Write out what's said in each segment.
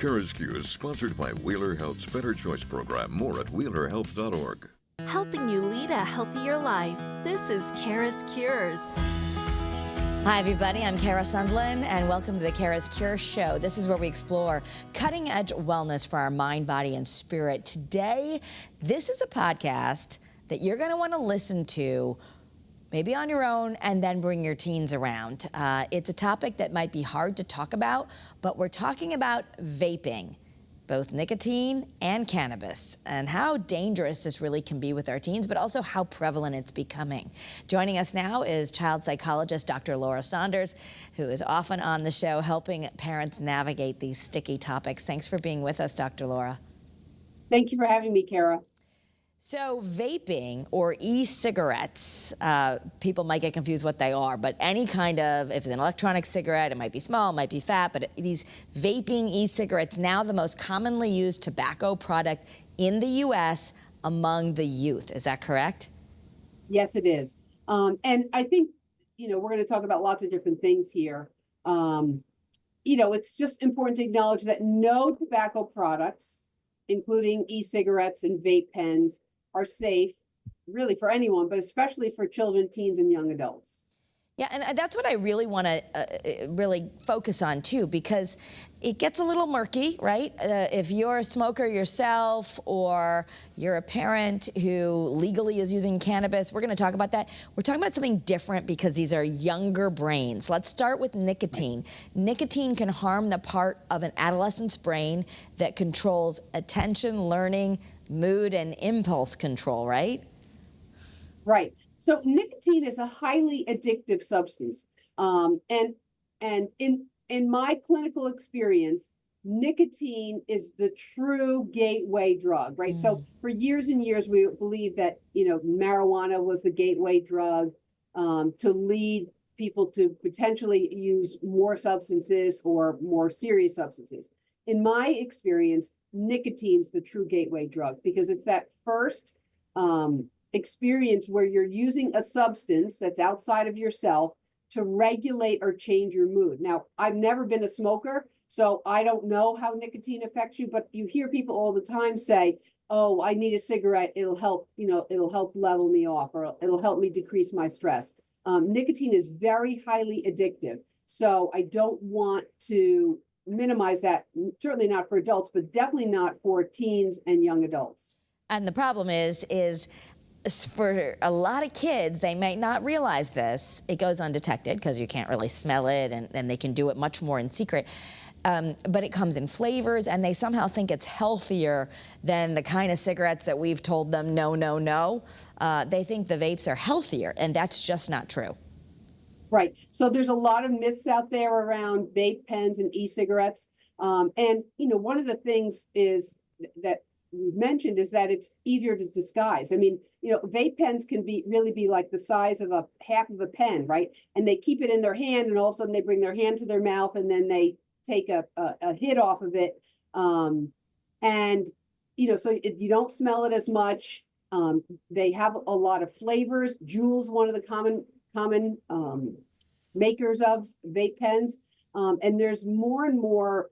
CURES is sponsored by Wheeler Health's Better Choice program. More at wheelerhealth.org. Helping you lead a healthier life. This is CURES. Hi, everybody. I'm Kara Sundlin, and welcome to the CURES Show. This is where we explore cutting-edge wellness for our mind, body, and spirit. Today, this is a podcast that you're going to want to listen to maybe on your own, and then bring your teens around. It's a topic that might be hard to talk about, but we're talking about vaping, both nicotine and cannabis, and how dangerous this really can be with our teens, but also how prevalent it's becoming. Joining us now is child psychologist Dr. Laura Saunders, who is often on the show helping parents navigate these sticky topics. Thanks for being with us, Dr. Laura. Thank you for having me, Kara. So vaping or e-cigarettes, people might get confused what they are, but any kind of, if it's an electronic cigarette, it might be small, it might be fat, but these vaping e-cigarettes, now the most commonly used tobacco product in the U.S. among the youth. Is that correct? Yes, it is. And I think, we're going to talk about lots of different things here. It's just important to acknowledge that no tobacco products, including e-cigarettes and vape pens, are safe really for anyone, but especially for children, teens, and young adults. Yeah, and that's what I really want to really focus on too, because it gets a little murky, right? If you're a smoker yourself, or you're a parent who legally is using cannabis, we're going to talk about that. We're talking about something different because these are younger brains. Let's start with nicotine. Nicotine can harm the part of an adolescent's brain that controls attention, learning, mood, and impulse control, right? Right. So nicotine is a highly addictive substance. And in my clinical experience, nicotine is the true gateway drug, right? So for years and years, we believed that, marijuana was the gateway drug to lead people to potentially use more substances or more serious substances. In my experience, nicotine's the true gateway drug because it's that first experience where you're using a substance that's outside of yourself to regulate or change your mood. Now, I've never been a smoker, so I don't know how nicotine affects you, but you hear people all the time say, oh, I need a cigarette, it'll help, it'll help level me off, or it'll help me decrease my stress. Nicotine is very highly addictive, so I don't want to minimize that, certainly not for adults, but definitely not for teens and young adults. And the problem is for a lot of kids, they might not realize this. It goes undetected because you can't really smell it, and they can do it much more in secret. But it comes in flavors, and they somehow think it's healthier than the kind of cigarettes that we've told them, no, no, no. They think the vapes are healthier, and that's just not true. Right. So there's a lot of myths out there around vape pens and e-cigarettes. And, one of the things is that we've mentioned is that it's easier to disguise. I mean, vape pens can really be like the size of a half of a pen, right? And they keep it in their hand, and all of a sudden they bring their hand to their mouth, and then they take a hit off of it. So you don't smell it as much. They have a lot of flavors. Juul's one of the common makers of vape pens. And there's more and more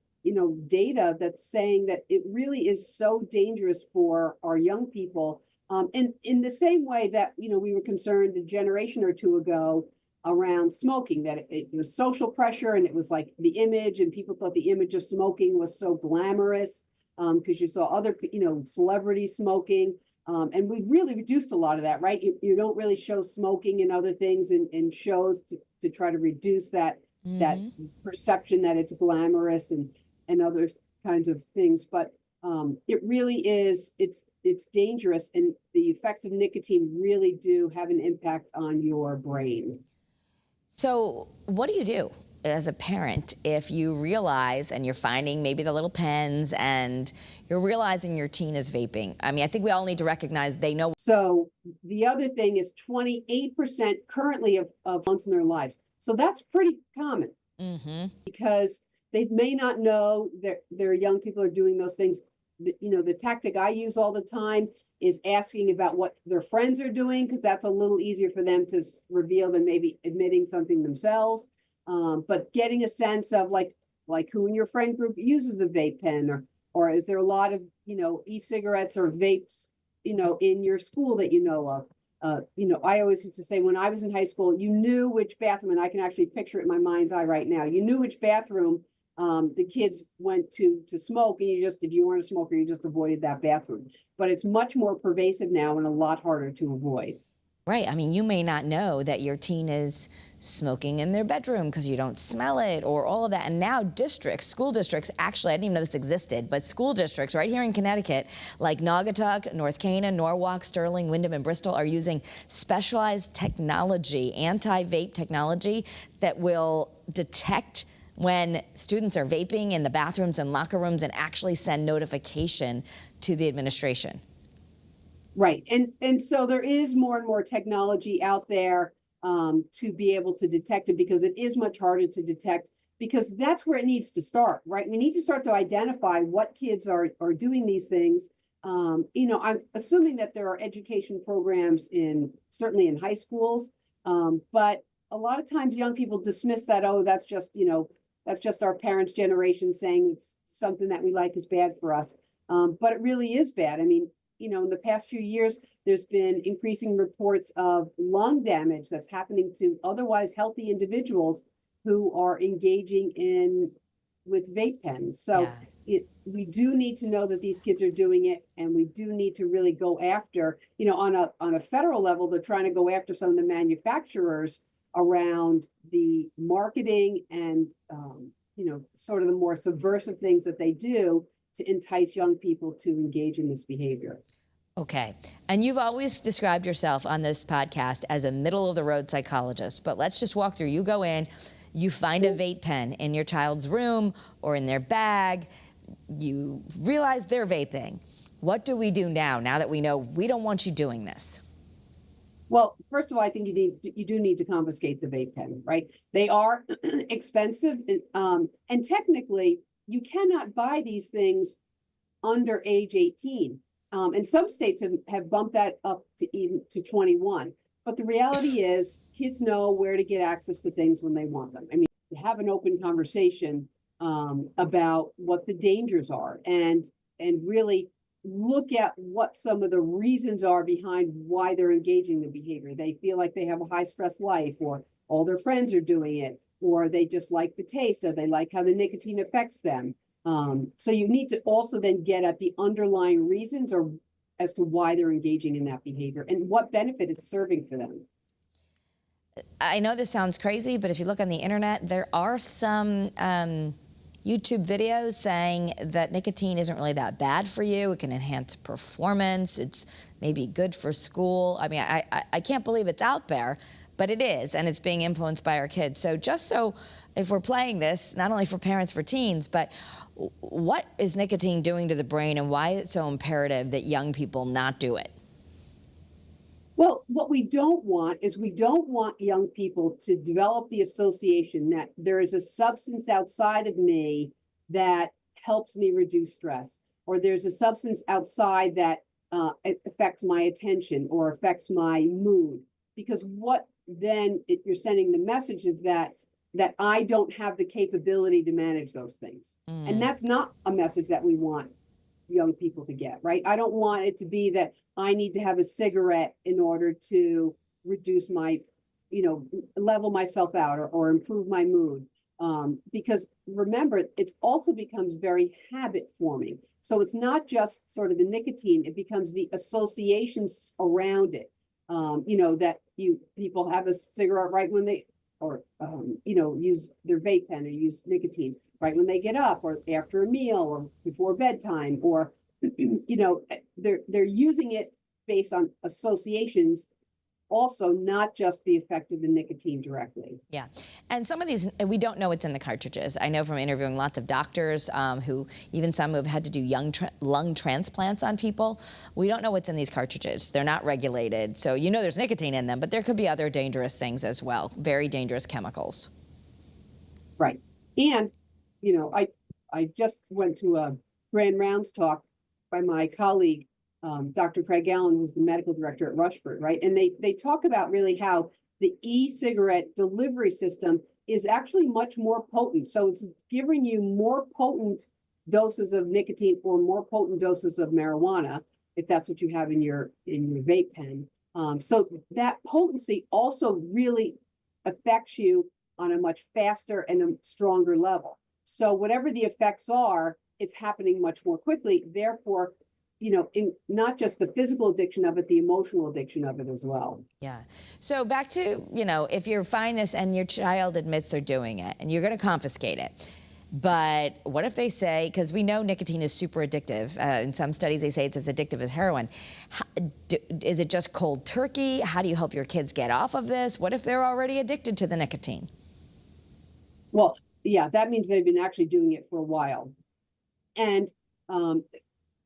data that's saying that it really is so dangerous for our young people. And in the same way that, we were concerned a generation or two ago around smoking, that it was social pressure, and it was like the image, and people thought the image of smoking was so glamorous because you saw other, celebrities smoking. And we really reduced a lot of that, right? You don't really show smoking and other things in shows to try to reduce that perception that it's glamorous and other kinds of things. But it really is, it's dangerous, and the effects of nicotine really do have an impact on your brain. So what do you do as a parent if you realize, and you're finding maybe the little pens, and you're realizing your teen is vaping? I mean, I think we all need to recognize they know. So the other thing is 28% currently of once in their lives. So that's pretty common because they may not know that their young people are doing those things. The tactic I use all the time is asking about what their friends are doing, because that's a little easier for them to reveal than maybe admitting something themselves. But getting a sense of, like, like who in your friend group uses a vape pen, or is there a lot of, e-cigarettes or vapes, in your school that you know of? I always used to say when I was in high school, you knew which bathroom, and I can actually picture it in my mind's eye right now. You knew which bathroom the kids went to smoke, and if you weren't a smoker, you just avoided that bathroom. But it's much more pervasive now and a lot harder to avoid. Right. I mean, you may not know that your teen is smoking in their bedroom because you don't smell it or all of that. And now school districts, actually, I didn't even know this existed, but school districts right here in Connecticut, like Naugatuck, North Canaan, Norwalk, Sterling, Windham, and Bristol, are using specialized technology, anti-vape technology, that will detect when students are vaping in the bathrooms and locker rooms and actually send notification to the administration. Right. And so there is more and more technology out there to be able to detect it, because it is much harder to detect, because that's where it needs to start, right? We need to start to identify what kids are doing these things. I'm assuming that there are education programs certainly in high schools, but a lot of times young people dismiss that, oh, that's just our parents' generation saying it's something that we like is bad for us. But it really is bad. I mean, in the past few years, there's been increasing reports of lung damage that's happening to otherwise healthy individuals who are engaging with vape pens. So we do need to know that these kids are doing it, and we do need to really go after, on a federal level, they're trying to go after some of the manufacturers around the marketing and, sort of the more subversive things that they do to entice young people to engage in this behavior. Okay. And you've always described yourself on this podcast as a middle of the road psychologist, but let's just walk through. You go in, you find a vape pen in your child's room or in their bag, you realize they're vaping. What do we do now that we know we don't want you doing this? Well, first of all, I think you do need to confiscate the vape pen, right? They are expensive, and technically you cannot buy these things under age 18. And some states have bumped that up to 21. But the reality is kids know where to get access to things when they want them. I mean, have an open conversation about what the dangers are, and really look at what some of the reasons are behind why they're engaging the behavior. They feel like they have a high stress life, or all their friends are doing it, or they just like the taste, or they like how the nicotine affects them. So you need to also then get at the underlying reasons or as to why they're engaging in that behavior and what benefit it's serving for them. I know this sounds crazy, but if you look on the internet, there are some YouTube videos saying that nicotine isn't really that bad for you. It can enhance performance. It's maybe good for school. I mean, I can't believe it's out there, but it is, and it's being influenced by our kids. So just so if we're playing this, not only for parents, for teens, but what is nicotine doing to the brain, and why is it so imperative that young people not do it? Well, what we don't want is we don't want young people to develop the association that there is a substance outside of me that helps me reduce stress, or there's a substance outside that affects my attention or affects my mood. Because what then you're sending the message is that I don't have the capability to manage those things. And that's not a message that we want young people to get, right? I don't want it to be that I need to have a cigarette in order to reduce my, level myself out or improve my mood. Because remember, it also becomes very habit forming. So it's not just sort of the nicotine, it becomes the associations around it. That people have a cigarette right when they, or, use their vape pen or use nicotine right when they get up, or after a meal, or before bedtime, or, they're using it based on associations, also not just the effect of the nicotine directly. Yeah, and some of these, we don't know what's in the cartridges. I know from interviewing lots of doctors even some who have had to do lung transplants on people. We don't know what's in these cartridges. They're not regulated. So there's nicotine in them, but there could be other dangerous things as well, very dangerous chemicals. Right. And, I just went to a Grand Rounds talk by my colleague, Dr. Craig Allen, who's the medical director at Rushford, right? And they talk about really how the e-cigarette delivery system is actually much more potent. So it's giving you more potent doses of nicotine or more potent doses of marijuana, if that's what you have in your vape pen. So that potency also really affects you on a much faster and a stronger level. So whatever the effects are, it's happening much more quickly. Therefore, in not just the physical addiction of it, the emotional addiction of it as well. Yeah. So back to, if you find this and your child admits they're doing it and you're going to confiscate it. But what if they say, because we know nicotine is super addictive. In some studies, they say it's as addictive as heroin. Is it just cold turkey? How do you help your kids get off of this? What if they're already addicted to the nicotine? Well, yeah, that means they've been actually doing it for a while. And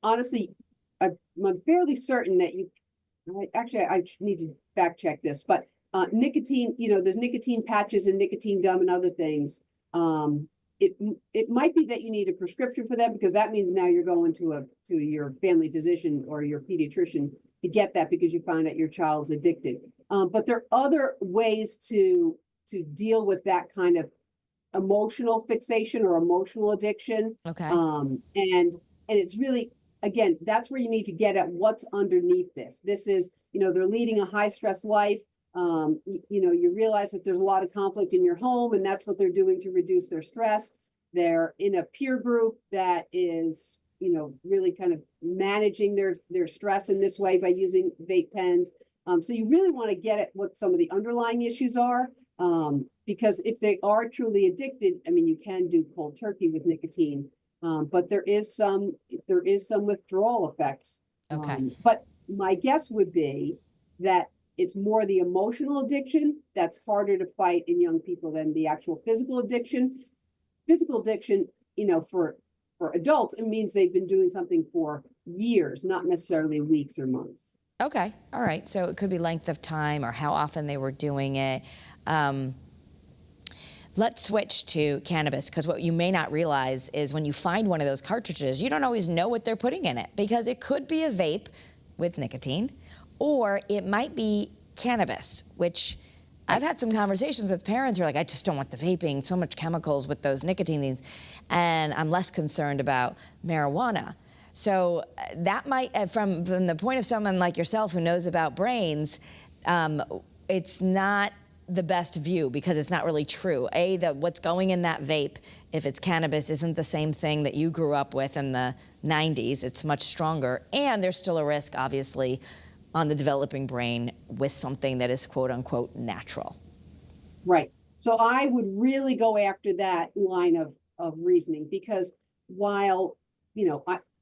honestly, I'm fairly certain that I need to fact check this, but nicotine, there's nicotine patches and nicotine gum and other things. It might be that you need a prescription for that, because that means now you're going to your family physician or your pediatrician to get that because you find out your child's addicted. But there are other ways to deal with that kind of emotional fixation or emotional addiction. Okay. And it's really, again, that's where you need to get at what's underneath this. This is, they're leading a high stress life. You realize that there's a lot of conflict in your home, and that's what they're doing to reduce their stress. They're in a peer group that is, really kind of managing their stress in this way by using vape pens. So you really want to get at what some of the underlying issues are. Because if they are truly addicted, you can do cold turkey with nicotine, but there is some withdrawal effects. Okay. But my guess would be that it's more the emotional addiction that's harder to fight in young people than the actual physical addiction. Physical addiction, for adults, it means they've been doing something for years, not necessarily weeks or months. Okay. All right. So it could be length of time or how often they were doing it. Let's switch to cannabis, because what you may not realize is when you find one of those cartridges, you don't always know what they're putting in it, because it could be a vape with nicotine, or it might be cannabis, which I've had some conversations with parents who are like, I just don't want the vaping, so much chemicals with those nicotine things, and I'm less concerned about marijuana. So that might, from the point of someone like yourself who knows about brains, it's not the best view, because it's not really true. That what's going in that vape, if it's cannabis, isn't the same thing that you grew up with in the 90s. It's much stronger. And there's still a risk, obviously, on the developing brain with something that is quote unquote natural. Right. So I would really go after that line of reasoning, because while,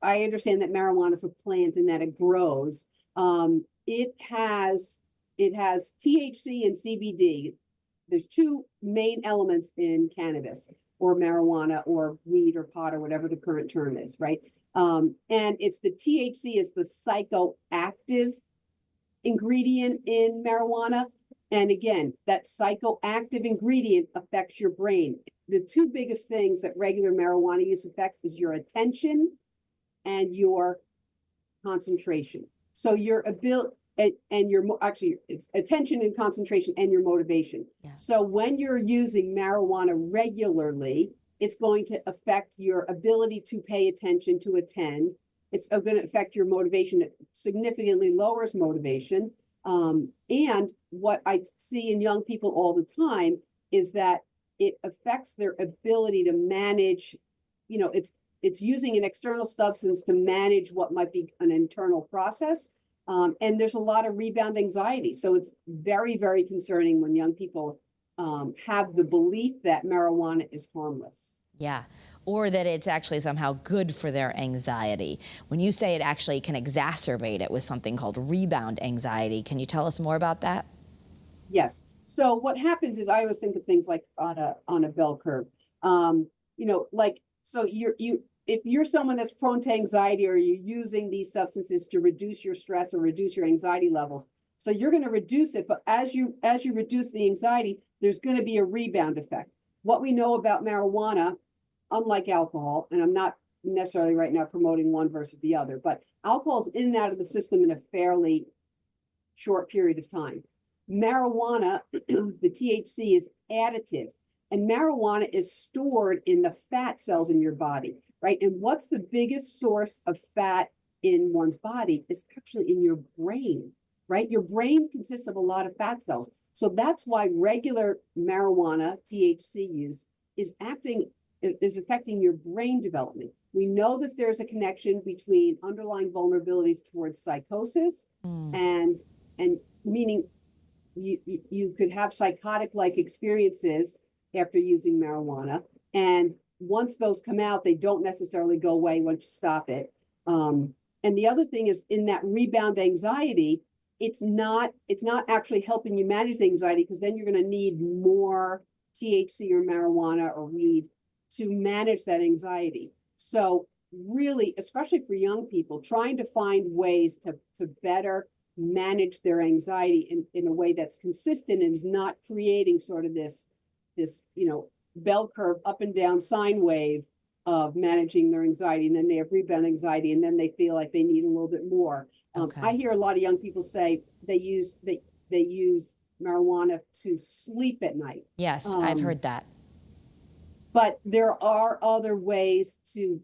I understand that marijuana is a plant and that it grows, it has THC and CBD. There's two main elements in cannabis or marijuana or weed or pot or whatever the current term is, right? And it's the THC is the psychoactive ingredient in marijuana. And again, that psychoactive ingredient affects your brain. The two biggest things that regular marijuana use affects is your attention and your concentration. So your ability, and your it's attention and concentration and your motivation. Yeah. So when you're using marijuana regularly, it's going to affect your ability to pay attention, to attend. It's going to affect your motivation. It significantly lowers motivation. And what I see in young people all the time is that it affects their ability to manage, it's using an external substance to manage what might be an internal process. And there's a lot of rebound anxiety. So it's very, very concerning when young people have the belief that marijuana is harmless. Yeah, or that it's actually somehow good for their anxiety. When you say it actually can exacerbate it with something called rebound anxiety, can you tell us more about that? Yes. So what happens is, I always think of things like on a bell curve. If you're someone that's prone to anxiety, or you're using these substances to reduce your stress or reduce your anxiety levels, so you're going to reduce it. But as you reduce the anxiety, there's going to be a rebound effect. What we know about marijuana, unlike alcohol, and I'm not necessarily right now promoting one versus the other, but alcohol's in and out of the system in a fairly short period of time. Marijuana, the THC is additive. And marijuana is stored in the fat cells in your body, right? And what's the biggest source of fat in one's body is actually in your brain, right? Your brain consists of a lot of fat cells. So that's why regular marijuana, THC use, is affecting your brain development. We know that there's a connection between underlying vulnerabilities towards psychosis and meaning you could have psychotic-like experiences after using marijuana. And once those come out, they don't necessarily go away once you stop it. And the other thing is in that rebound anxiety, it's not actually helping you manage the anxiety, because then you're going to need more THC or marijuana or weed to manage that anxiety. So really, especially for young people, trying to find ways to better manage their anxiety in a way that's consistent and is not creating sort of this bell curve up and down sine wave of managing their anxiety, and then they have rebound anxiety, and then they feel like they need a little bit more. Okay. I hear a lot of young people say they use marijuana to sleep at night. Yes, I've heard that. But there are other ways to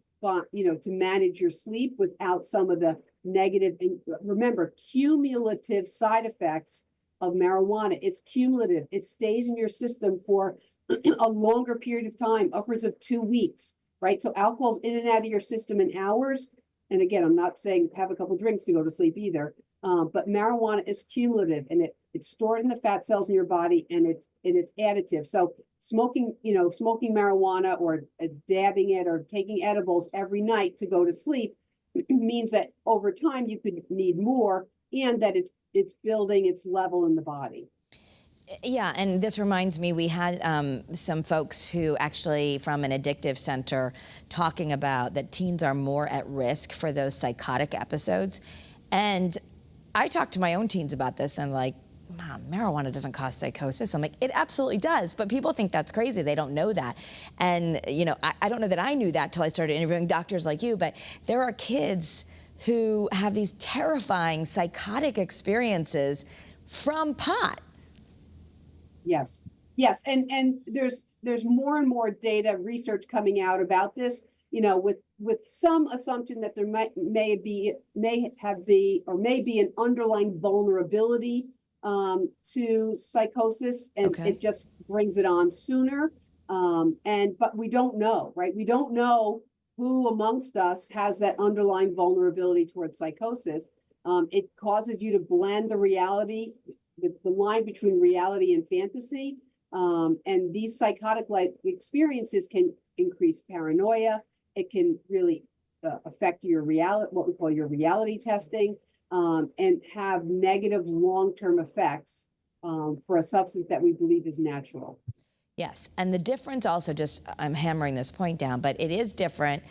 manage your sleep without some of the negative. And remember, cumulative side effects of marijuana. It's cumulative. It stays in your system for a longer period of time, upwards of 2 weeks, right? So alcohol's in and out of your system in hours. And again, I'm not saying have a couple drinks to go to sleep either. But marijuana is cumulative, and it's stored in the fat cells in your body, and it's additive. So smoking marijuana or dabbing it or taking edibles every night to go to sleep means that over time you could need more, and that it's building its level in the body. Yeah, and this reminds me, we had some folks who actually from an addictive center talking about that teens are more at risk for those psychotic episodes. And I talked to my own teens about this, and like, Mom, marijuana doesn't cause psychosis. I'm like, it absolutely does, but people think that's crazy. They don't know that. And I don't know that I knew that till I started interviewing doctors like you, but there are kids who have these terrifying psychotic experiences from pot. Yes. And there's more and more data research coming out about this, with some assumption that there may be an underlying vulnerability to psychosis, and Okay. it just brings it on sooner. But we don't know, right? We don't know who amongst us has that underlying vulnerability towards psychosis. It causes you to blend the reality, the line between reality and fantasy. And these psychotic-like experiences can increase paranoia. It can really affect your reality, what we call your reality testing, and have negative long-term effects for a substance that we believe is natural. Yes, and the difference also, I'm hammering this point down, but it is different.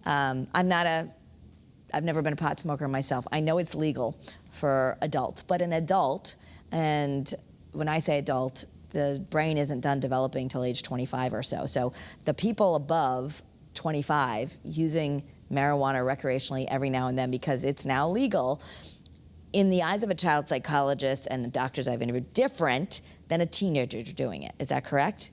I've never been a pot smoker myself. I know it's legal for adults, but an adult, and when I say adult, the brain isn't done developing till age 25 or so. So the people above 25 using marijuana recreationally every now and then because it's now legal, in the eyes of a child psychologist and the doctors I've interviewed, different than a teenager doing it. Is that correct?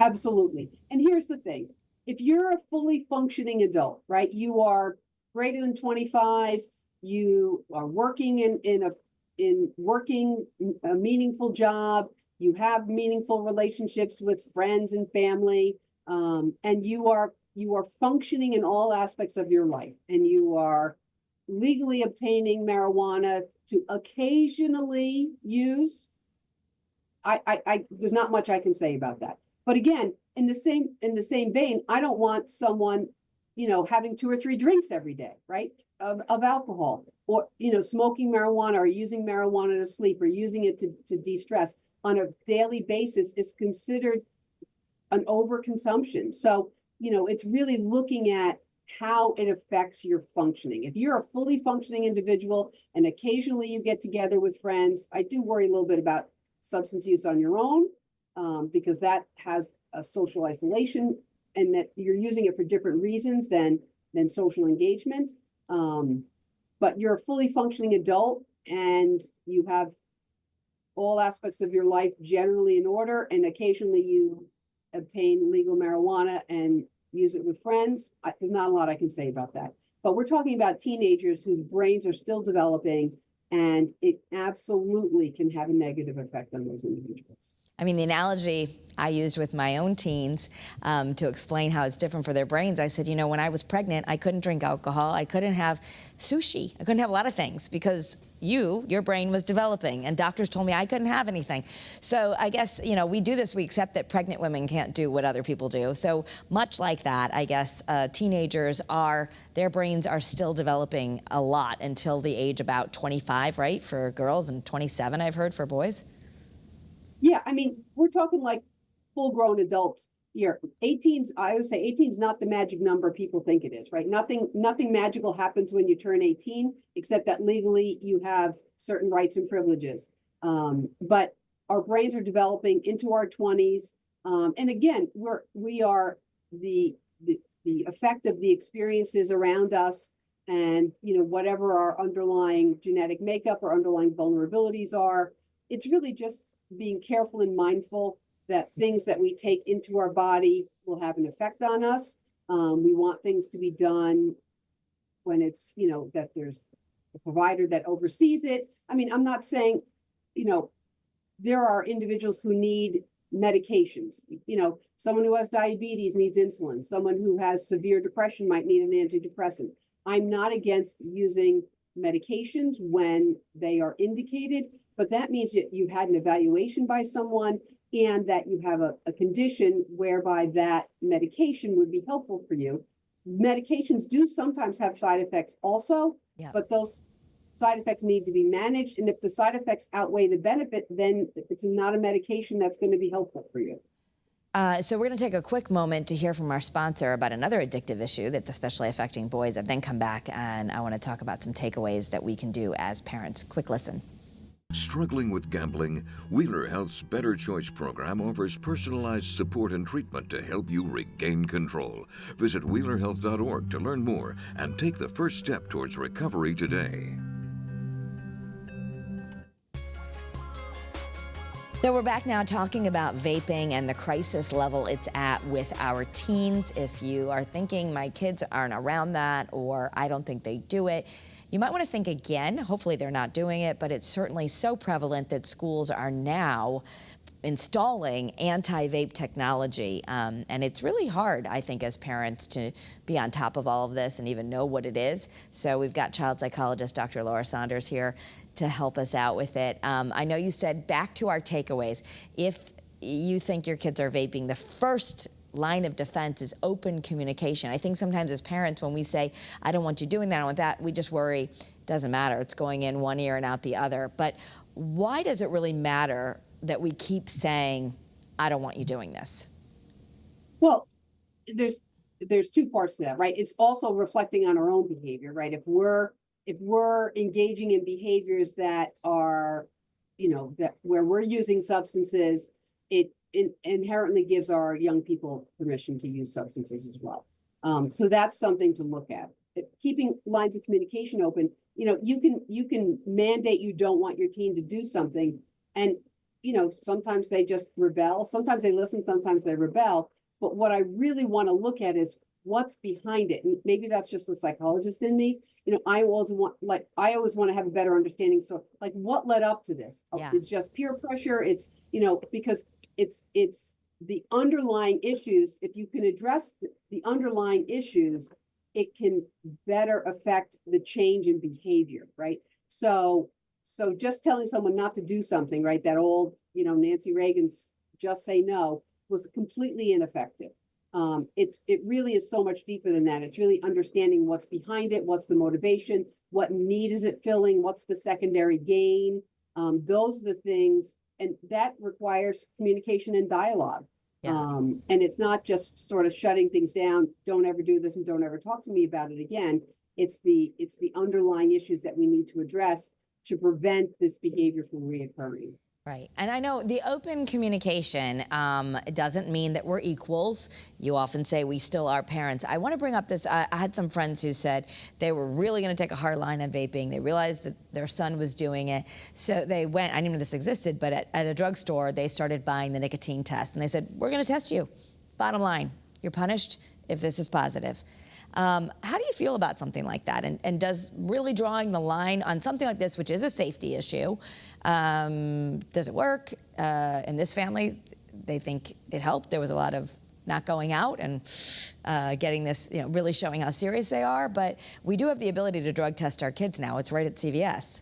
Absolutely. And here's the thing. If you're a fully functioning adult, right, you are greater than 25, you are working working a meaningful job, you have meaningful relationships with friends and family, and you are functioning in all aspects of your life, and you are legally obtaining marijuana to occasionally use. There's not much I can say about that. But again, in the same vein, I don't want someone, having 2 or 3 drinks every day, right, of alcohol, or smoking marijuana or using marijuana to sleep or using it to de-stress on a daily basis is considered an overconsumption. So it's really looking at how it affects your functioning. If you're a fully functioning individual and occasionally you get together with friends, I do worry a little bit about substance use on your own, because that has a social isolation, and that you're using it for different reasons than social engagement. But you're a fully functioning adult and you have all aspects of your life generally in order, and occasionally you obtain legal marijuana and use it with friends, there's not a lot I can say about that. But we're talking about teenagers whose brains are still developing, and it absolutely can have a negative effect on those individuals. I mean, the analogy I used with my own teens to explain how it's different for their brains, I said, you know, when I was pregnant, I couldn't drink alcohol. I couldn't have sushi. I couldn't have a lot of things because your brain was developing, and doctors told me I couldn't have anything. So I guess, you know, we do this, we accept that pregnant women can't do what other people do. So much like that, I guess teenagers their brains are still developing a lot until the age about 25, right, for girls, and 27, I've heard, for boys. Yeah, I mean, we're talking like full-grown adults here. 18's, I would say 18's not the magic number people think it is, right? Nothing magical happens when you turn 18, except that legally you have certain rights and privileges. But our brains are developing into our 20s. And again, we are the effect of the experiences around us, and, you know, whatever our underlying genetic makeup or underlying vulnerabilities are. It's really just being careful and mindful that things that we take into our body will have an effect on us. We want things to be done when it's, you know, that there's a provider that oversees it. I mean, I'm not saying, you know, there are individuals who need medications. You know, someone who has diabetes needs insulin. Someone who has severe depression might need an antidepressant. I'm not against using medications when they are indicated, but that means that you've had an evaluation by someone and that you have a condition whereby that medication would be helpful for you. Medications do sometimes have side effects also, but those side effects need to be managed. And if the side effects outweigh the benefit, then it's not a medication that's going to be helpful for you. So we're going to take a quick moment to hear from our sponsor about another addictive issue that's especially affecting boys, and then come back and I want to talk about some takeaways that we can do as parents. Quick listen. Struggling with gambling? Wheeler Health's Better Choice program offers personalized support and treatment to help you regain control. Visit wheelerhealth.org to learn more and take the first step towards recovery today. So we're back now talking about vaping and the crisis level it's at with our teens. If you are thinking my kids aren't around that, or I don't think they do it, you might want to think again. Hopefully they're not doing it, but it's certainly so prevalent that schools are now installing anti-vape technology. And it's really hard, I think, as parents to be on top of all of this and even know what it is. So we've got child psychologist Dr. Laura Saunders here to help us out with it. I know you said, back to our takeaways, if you think your kids are vaping, the first line of defense is open communication. I think sometimes as parents, when we say, I don't want you doing that, I don't want that, we just worry, it doesn't matter, it's going in one ear and out the other. But why does it really matter that we keep saying, I don't want you doing this? Well, there's two parts to that, right? It's also reflecting on our own behavior, right? If we're engaging in behaviors that are, you know, that where we're using substances, it inherently gives our young people permission to use substances as well. So that's something to look at. Keeping lines of communication open. You know, you can mandate you don't want your teen to do something, and, you know, sometimes they just rebel. Sometimes they listen. Sometimes they rebel. But what I really want to look at is what's behind it. And maybe that's just the psychologist in me. You know, I always want to have a better understanding. So, like, what led up to this? Yeah. It's just peer pressure. It's, you know, because it's the underlying issues. If you can address the underlying issues, it can better affect the change in behavior, right? So just telling someone not to do something, right? That old, you know, Nancy Reagan's just say no was completely ineffective. It really is so much deeper than that. It's really understanding what's behind it, what's the motivation, what need is it filling, what's the secondary gain. Those are the things, and that requires communication and dialogue. Yeah. And it's not just sort of shutting things down. Don't ever do this and don't ever talk to me about it again. It's the underlying issues that we need to address to prevent this behavior from reoccurring. Right. And I know the open communication doesn't mean that we're equals. You often say we still are parents. I want to bring up this. I had some friends who said they were really going to take a hard line on vaping. They realized that their son was doing it. So they went, I didn't know this existed, but at a drugstore, they started buying the nicotine test. And they said, we're going to test you. Bottom line, you're punished if this is positive. How do you feel about something like that? And does really drawing the line on something like this, which is a safety issue, does it work? In this family, they think it helped. There was a lot of not going out and getting this, really showing how serious they are. But we do have the ability to drug test our kids now. It's right at CVS.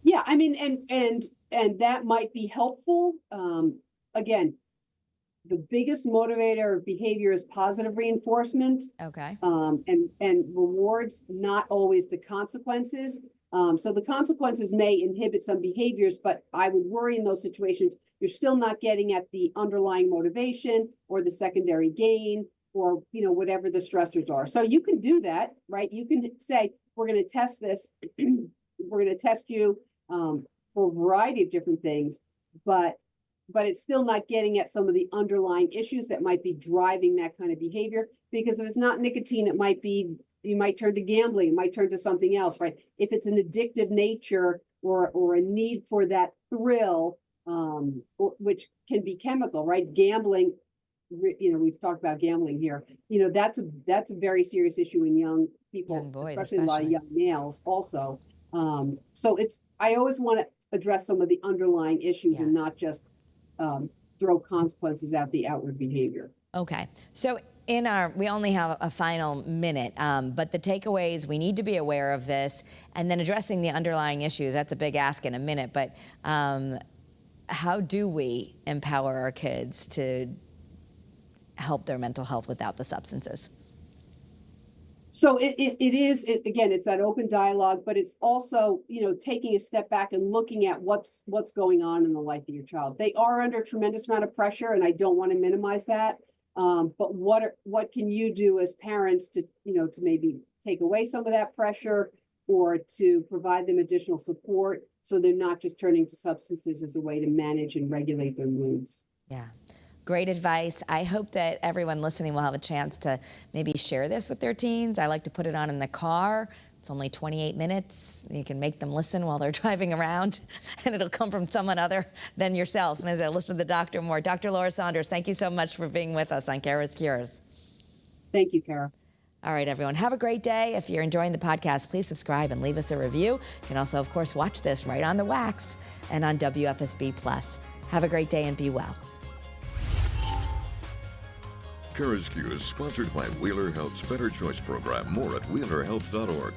Yeah, I mean, and that might be helpful. Again, the biggest motivator of behavior is positive reinforcement. Okay. And rewards, not always the consequences. So the consequences may inhibit some behaviors, but I would worry in those situations, you're still not getting at the underlying motivation or the secondary gain or, whatever the stressors are. So you can do that, right? You can say, we're going to test this. We're going to test you for a variety of different things, but it's still not getting at some of the underlying issues that might be driving that kind of behavior. Because if it's not nicotine, it might be, you might turn to gambling, it might turn to something else, right? If it's an addictive nature or a need for that thrill, which can be chemical, right? Gambling, we've talked about gambling here. That's a very serious issue in young people, Young boys, especially a lot of young males also. So I always want to address some of the underlying issues and not just throw consequences at the outward behavior. Okay. So we only have a final minute, but the takeaways, we need to be aware of this, and then addressing the underlying issues, that's a big ask in a minute, but how do we empower our kids to help their mental health without the substances? So again, it's that open dialogue, but it's also, taking a step back and looking at what's going on in the life of your child. They are under a tremendous amount of pressure, and I don't want to minimize that. But what can you do as parents to maybe take away some of that pressure or to provide them additional support so they're not just turning to substances as a way to manage and regulate their moods? Yeah. Great advice. I hope that everyone listening will have a chance to maybe share this with their teens. I like to put it on in the car. It's only 28 minutes. You can make them listen while they're driving around, and it'll come from someone other than yourselves. And as I listen to the doctor more, Dr. Laura Saunders, thank you so much for being with us on Kara's Cures. Thank you, Kara. All right, everyone, have a great day. If you're enjoying the podcast, please subscribe and leave us a review. You can also, of course, watch this right on the Wax and on WFSB+. Have a great day and be well. CURES is sponsored by Wheeler Health's Better Choice program. More at wheelerhealth.org.